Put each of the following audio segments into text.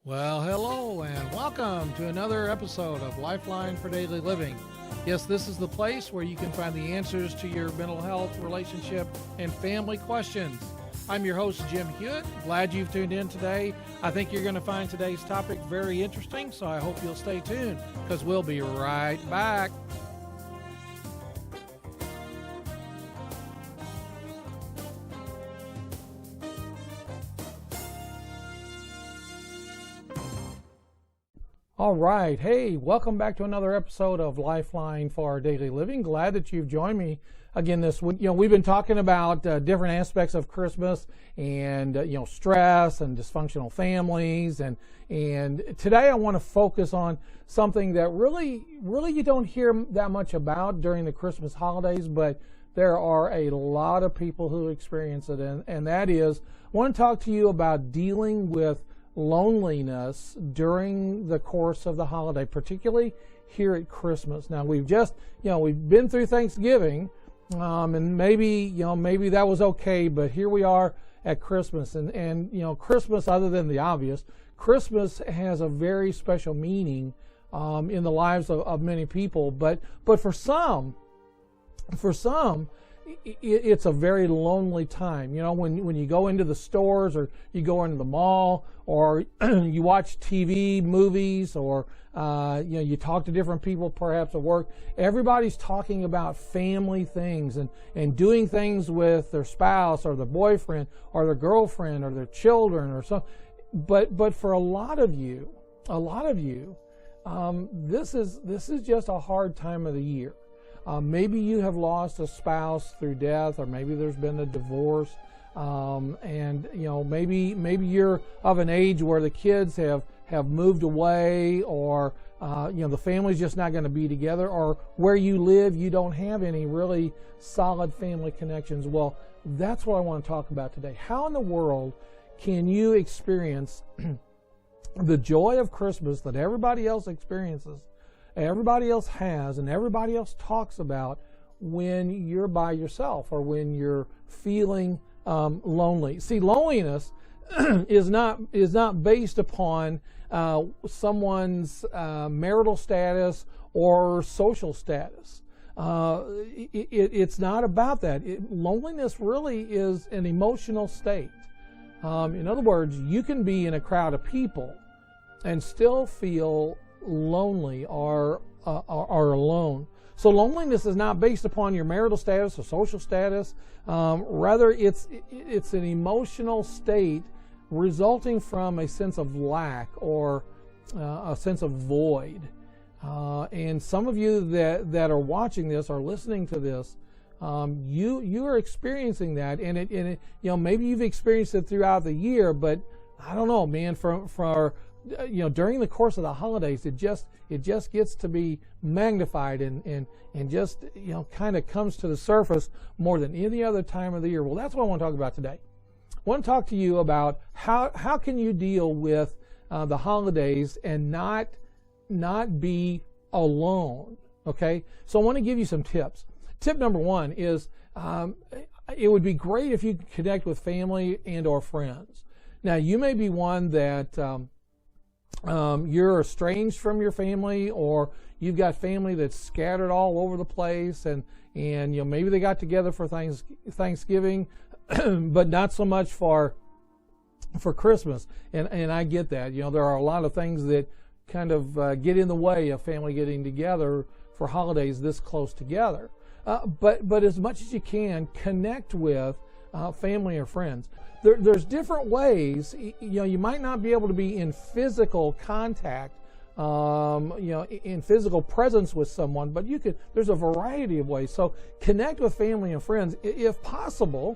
Well, hello and welcome to another episode of Lifeline for Daily Living. Yes, this is the place where you can find the answers to your mental health, relationship, and family questions. I'm your host, Jim Hewitt. Glad you've tuned in today. I think you're going to find today's topic very interesting, so I hope you'll stay tuned because we'll be right back. All right. Hey, welcome back to another episode of Lifeline for Daily Living. Glad that you've joined me again this week. We've been talking about different aspects of Christmas and, stress and dysfunctional families. And today I want to focus on something that really you don't hear that much about during the Christmas holidays, but there are a lot of people who experience it. And that is, I want to talk to you about dealing with loneliness during the course of the holiday, particularly here at Christmas. Now we've just, we've been through Thanksgiving, and maybe that was okay, but here we are at Christmas, and Christmas, other than the obvious, Christmas has a very special meaning in the lives of many people, but for some, it's a very lonely time. When you go into the stores or you go into the mall or you watch TV, movies, or you talk to different people perhaps at work, everybody's talking about family things and doing things with their spouse or their boyfriend or their girlfriend or their children or something. But for a lot of you, this is just a hard time of the year. Maybe you have lost a spouse through death, or maybe there's been a divorce, and maybe you're of an age where the kids have moved away, or the family's just not going to be together, or where you live you don't have any really solid family connections. Well, that's what I want to talk about today. How in the world can you experience the joy of Christmas that everybody else experiences, everybody else has, and everybody else talks about when you're by yourself or when you're feeling lonely? See, loneliness is not based upon someone's marital status or social status. It's not about that. Loneliness really is an emotional state. In other words, you can be in a crowd of people and still feel lonely or alone. So loneliness is not based upon your marital status or social status. Rather, it's an emotional state resulting from a sense of lack or a sense of void. And some of you that are watching this or listening to this, you are experiencing that, and it maybe you've experienced it throughout the year, but I don't know, man. For during the course of the holidays, it just gets to be magnified and just kind of comes to the surface more than any other time of the year. Well, that's what I want to talk about today. I want to talk to you about how can you deal with the holidays and not be alone. Okay, so I want to give you some tips. Tip number one is it would be great if you could connect with family and or friends. Now, you may be one that you're estranged from your family, or you've got family that's scattered all over the place, and maybe they got together for Thanksgiving, but not so much for Christmas. And I get that. There are a lot of things that kind of get in the way of family getting together for holidays this close together. But as much as you can, connect with family or friends. There's different ways. You might not be able to be in physical contact, in physical presence with someone, but you could. There's a variety of ways. So connect with family and friends, if possible.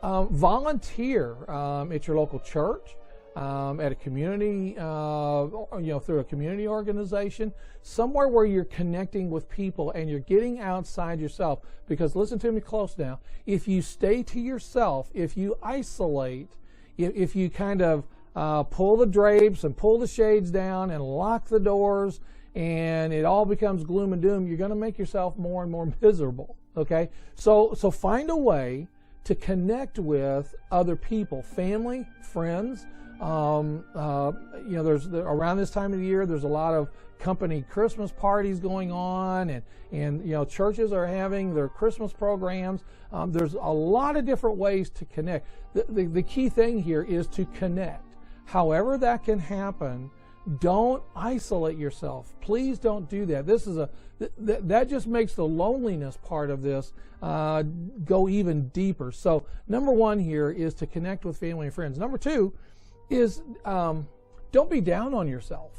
Volunteer at your local church, at a community, through a community organization, somewhere where you're connecting with people and you're getting outside yourself. Because listen to me close now, if you stay to yourself, if you isolate, if you kind of pull the drapes and pull the shades down and lock the doors, and it all becomes gloom and doom, you're going to make yourself more and more miserable. Okay, so find a way to connect with other people, family, friends, There's around this time of the year, there's a lot of company Christmas parties going on, and churches are having their Christmas programs. There's a lot of different ways to connect. The key thing here is to connect. However that can happen, don't isolate yourself. Please don't do that. That just makes the loneliness part of this go even deeper. So number one here is to connect with family and friends. Number two is don't be down on yourself.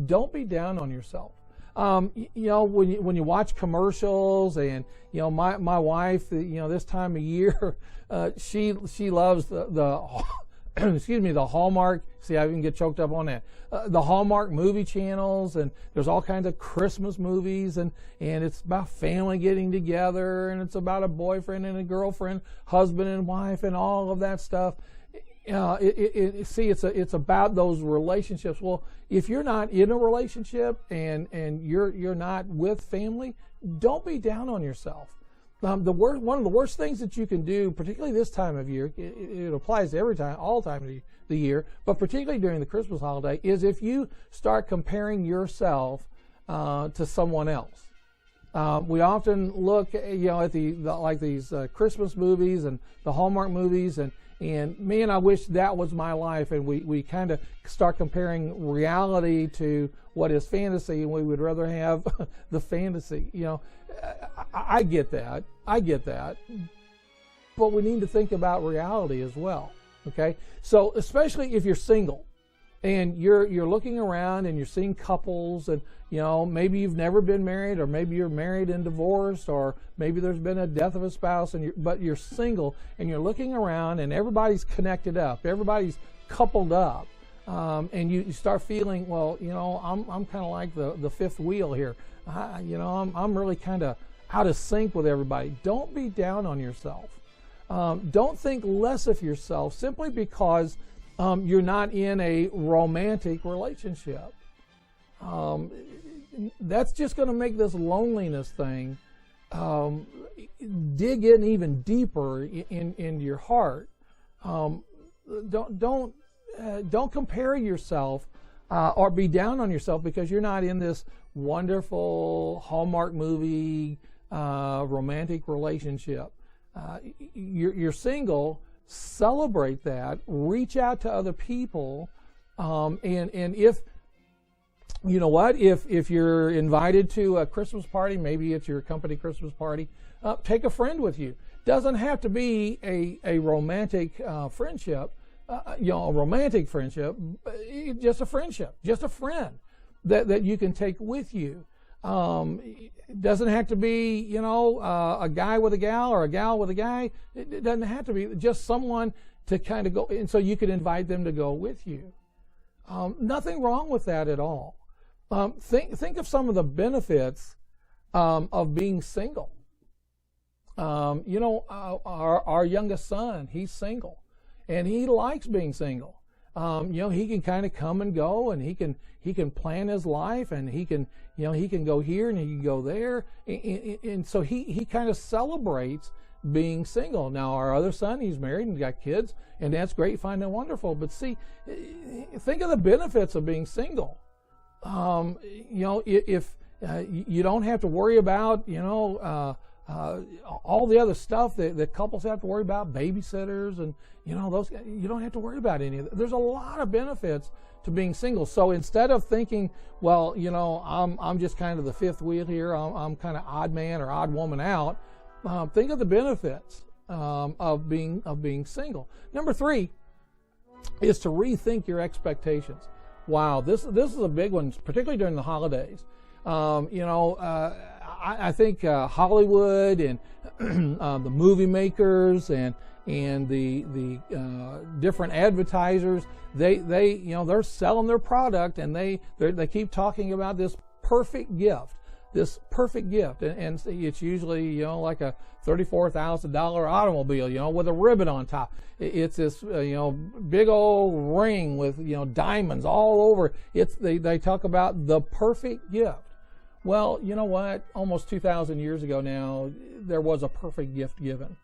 Don't be down on yourself. When you watch commercials, and my wife, this time of year, she loves the excuse me, the Hallmark. See, I even get choked up on that. The Hallmark movie channels, and there's all kinds of Christmas movies, and it's about family getting together, and it's about a boyfriend and a girlfriend, husband and wife, and all of that stuff. It's about those relationships. Well, if you're not in a relationship and you're not with family, don't be down on yourself. One of the worst things that you can do, particularly this time of year, it applies to all time of the year, but particularly during the Christmas holiday, is if you start comparing yourself to someone else. We often look, at these Christmas movies and the Hallmark movies, and man, I wish that was my life. And we kind of start comparing reality to what is fantasy, and we would rather have the fantasy. I get that. But we need to think about reality as well. Okay? So especially if you're single and you're looking around and you're seeing couples, and maybe you've never been married, or maybe you're married and divorced, or maybe there's been a death of a spouse, but you're single, and you're looking around and everybody's connected up, everybody's coupled up, and you start feeling, well, I'm kind of like the fifth wheel here. I'm really kind of out of sync with everybody. Don't be down on yourself. Don't think less of yourself simply because you're not in a romantic relationship. That's just going to make this loneliness thing dig in even deeper into your heart. Don't compare yourself or be down on yourself because you're not in this wonderful Hallmark movie romantic relationship. You're single. Celebrate that. Reach out to other people, and if if you're invited to a Christmas party, maybe it's your company Christmas party, take a friend with you. Doesn't have to be a romantic friendship, a romantic friendship, just a friendship, just a friend that you can take with you. It doesn't have to be, a guy with a gal or a gal with a guy. It doesn't have to be just someone to kind of go, and so you could invite them to go with you. Nothing wrong with that at all. Think of some of the benefits of being single. Our youngest son, he's single, and he likes being single. He can kind of come and go, and he can plan his life, and he can go here and he can go there, and so he kind of celebrates being single. Now our other son, he's married and got kids, and that's great, fine and wonderful. But see, think of the benefits of being single. If you don't have to worry about all the other stuff that couples have to worry about, babysitters and those, you don't have to worry about any of that. There's a lot of benefits to being single. So instead of thinking, well, I'm just kind of the fifth wheel here, I'm kind of odd man or odd woman out, think of the benefits of being single. Number three is to rethink your expectations. Wow, this is a big one, particularly during the holidays. I think Hollywood and the movie makers and the different advertisers, they're selling their product, and they keep talking about this perfect gift, and it's usually like a $34,000 automobile, with a ribbon on top. It's this big old ring with diamonds all over. They talk about the perfect gift. Well, you know what? Almost 2,000 years ago now, there was a perfect gift given.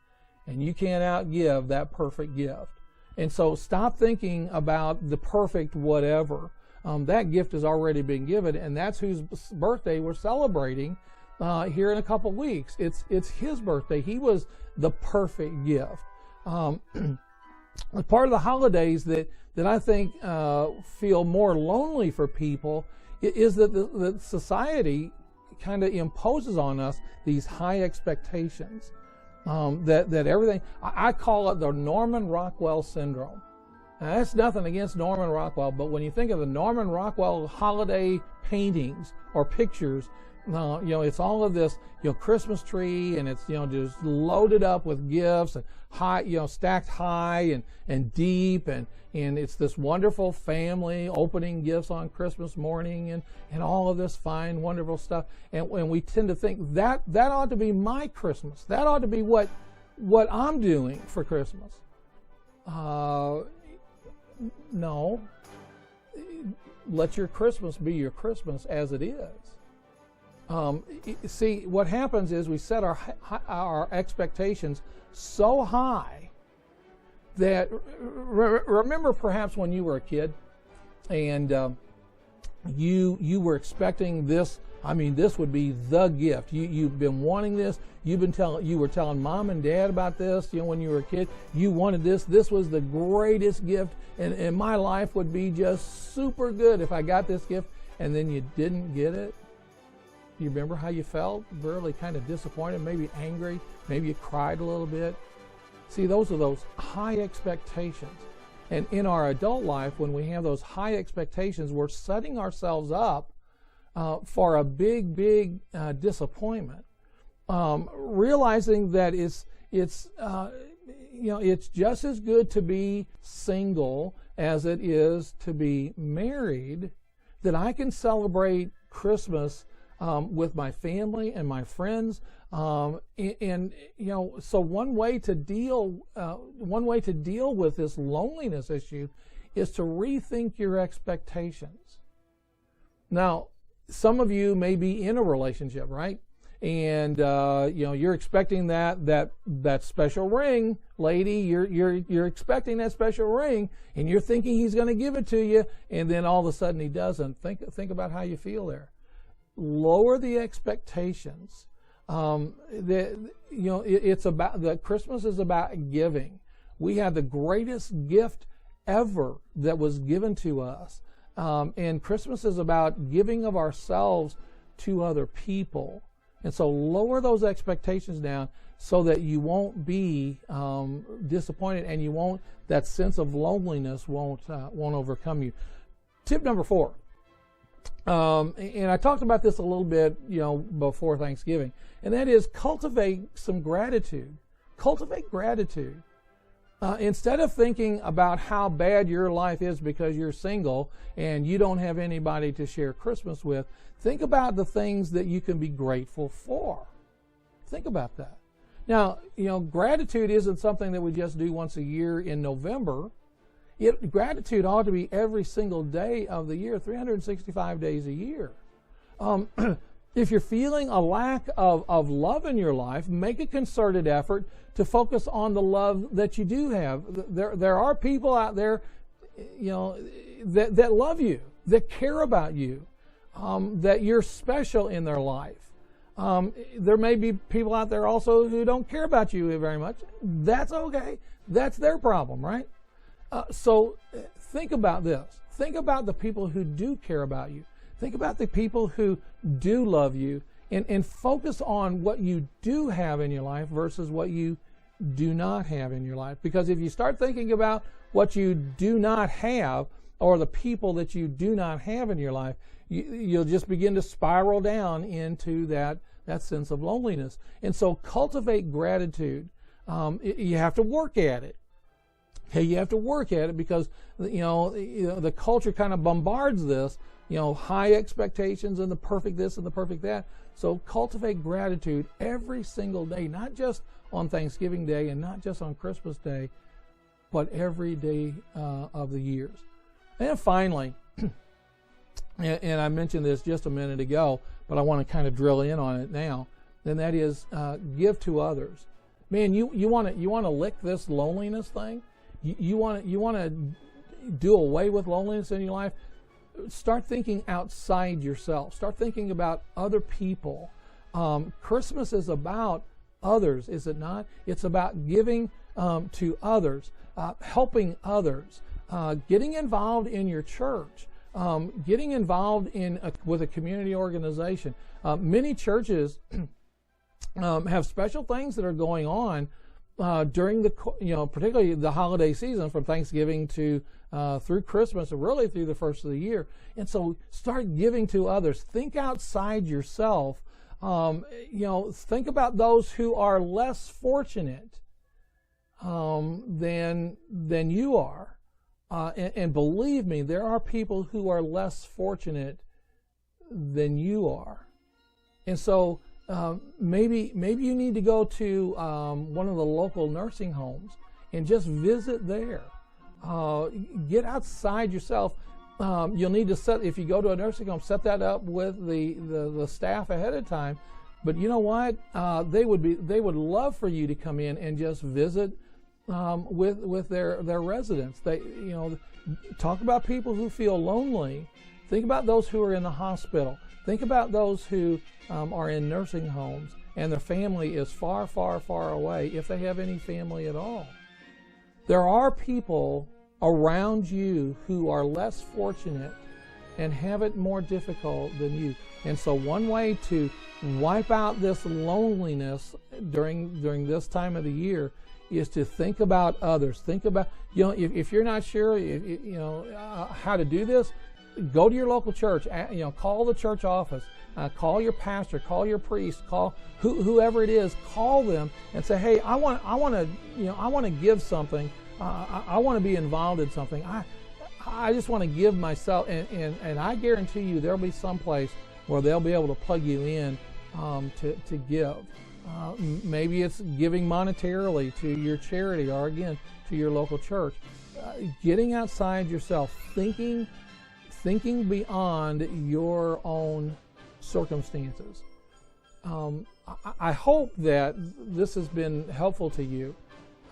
And you can't outgive that perfect gift. And so stop thinking about the perfect whatever. That gift has already been given, and that's whose birthday we're celebrating here in a couple weeks. It's his birthday. He was the perfect gift. Part of the holidays that I think feel more lonely for people is that the society kind of imposes on us these high expectations. That everything, I call it the Norman Rockwell syndrome. Now, that's nothing against Norman Rockwell, but when you think of the Norman Rockwell holiday paintings or pictures, it's all of this, Christmas tree, and it's, just loaded up with gifts and high, stacked high and deep, and it's this wonderful family opening gifts on Christmas morning and all of this fine, wonderful stuff. And we tend to think that ought to be my Christmas. That ought to be what I'm doing for Christmas. No. Let your Christmas be your Christmas as it is. See, what happens is we set our expectations so high that, remember perhaps when you were a kid and you were expecting this. I mean, this would be the gift. You've been wanting this. You were telling mom and dad about this, when you were a kid. You wanted this. This was the greatest gift, and my life would be just super good if I got this gift, and then you didn't get it. You remember how you felt? Really kind of disappointed, maybe angry, maybe you cried a little bit. See, those are those high expectations. And in our adult life, when we have those high expectations, we're setting ourselves up for a big disappointment. Realizing that it's just as good to be single as it is to be married, that I can celebrate Christmas with my family and my friends, so one way to deal with this loneliness issue is to rethink your expectations. Now, some of you may be in a relationship, right? And you're expecting that special ring, lady. You're expecting that special ring, and you're thinking he's going to give it to you, and then all of a sudden he doesn't. Think about how you feel there. Lower the expectations. It's about Christmas is about giving. We have the greatest gift ever that was given to us, and Christmas is about giving of ourselves to other people. And so lower those expectations down so that you won't be disappointed, and that sense of loneliness won't overcome you. Tip number 4. And I talked about this a little bit, before Thanksgiving, and that is cultivate some gratitude. Cultivate gratitude. Instead of thinking about how bad your life is because you're single and you don't have anybody to share Christmas with, think about the things that you can be grateful for. Think about that. Now, gratitude isn't something that we just do once a year in November. Gratitude ought to be every single day of the year, 365 days a year. If you're feeling a lack of love in your life, make a concerted effort to focus on the love that you do have. There are people out there, that love you, that care about you, that you're special in their life. There may be people out there also who don't care about you very much. That's okay. That's their problem, right? So think about this. Think about the people who do care about you. Think about the people who do love you, and focus on what you do have in your life versus what you do not have in your life. Because if you start thinking about what you do not have, or the people that you do not have in your life, you'll just begin to spiral down into that sense of loneliness. And so cultivate gratitude. You have to work at it. Okay, you have to work at it because the culture kind of bombards this, high expectations and the perfect this and the perfect that. So cultivate gratitude every single day, not just on Thanksgiving Day and not just on Christmas Day, but every day of the years. And finally, and I mentioned this just a minute ago, but I want to kind of drill in on it now, and that is give to others. Man, you want to lick this loneliness thing? you want to do away with loneliness in your life, start thinking outside yourself. Start thinking about other people. Christmas is about others, is it not? It's about giving to others, helping others, getting involved in your church, getting involved with a community organization. Many churches have special things that are going on during particularly the holiday season, from Thanksgiving to through Christmas, and really through the first of the year. And so start giving to others. Think outside yourself. Think about those who are less fortunate than you are. And believe me, there are people who are less fortunate than you are. And so maybe you need to go to one of the local nursing homes and just visit there. Get outside yourself. You'll need to if you go to a nursing home, set that up with the staff ahead of time. But you know what? They would love for you to come in and just visit with their residents. Talk about people who feel lonely. Think about those who are in the hospital. Think about those who are in nursing homes and their family is far, far, far away, if they have any family at all. There are people around you who are less fortunate and have it more difficult than you. And so one way to wipe out this loneliness during this time of the year is to think about others. Think about, if you're not sure, how to do this, go to your local church. Call the church office. Call your pastor. Call your priest. Call whoever it is. Call them and say, "Hey, I want to give something. I want to be involved in something. I just want to give myself." And I guarantee you, there'll be some place where they'll be able to plug you in to give. Maybe it's giving monetarily to your charity, or again to your local church. Getting outside yourself, thinking beyond your own circumstances. I hope that this has been helpful to you.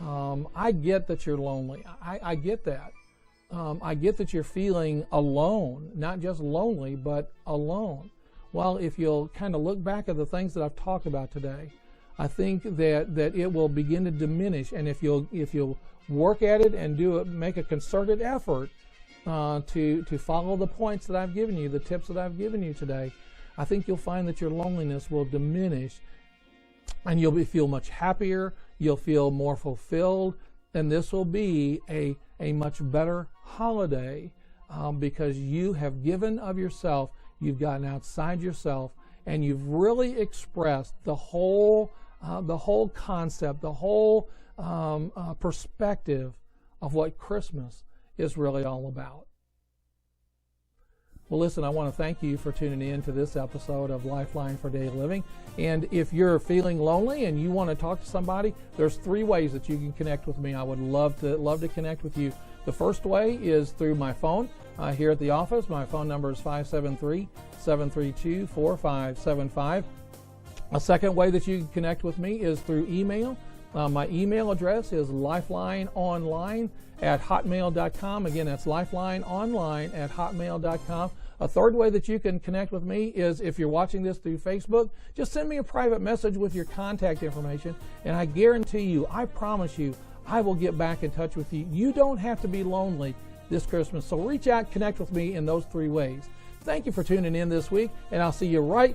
I get that you're lonely. I get that. I get that you're feeling alone, not just lonely, but alone. Well, if you'll kind of look back at the things that I've talked about today, I think that it will begin to diminish. And if you'll work at it and make a concerted effort to follow the points that I've given you, the tips that I've given you today, I think you'll find that your loneliness will diminish, and you'll feel much happier. You'll feel more fulfilled, and this will be a much better holiday because you have given of yourself. You've gotten outside yourself, and you've really expressed the whole concept, the whole perspective of what Christmas is really all about. Well, listen, I want to thank you for tuning in to this episode of Lifeline for Daily Living. And if you're feeling lonely and you want to talk to somebody, there's 3 ways that you can connect with me. I would love to connect with you. The first way is through my phone here at the office. My phone number is 573-732-4575. A second way that you can connect with me is through email. My email address is lifelineonline@hotmail.com. Again, that's lifelineonline@hotmail.com. A third way that you can connect with me is if you're watching this through Facebook, just send me a private message with your contact information, and I guarantee you, I promise you, I will get back in touch with you. You don't have to be lonely this Christmas, so reach out, connect with me in those 3 ways. Thank you for tuning in this week, and I'll see you right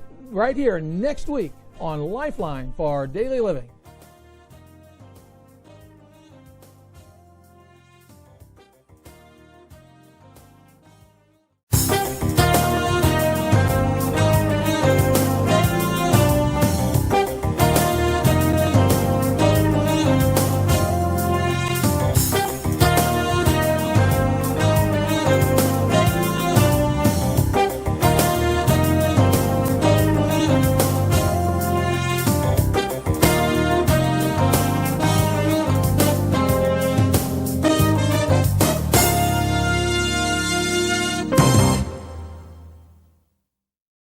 here next week on Lifeline for Daily Living.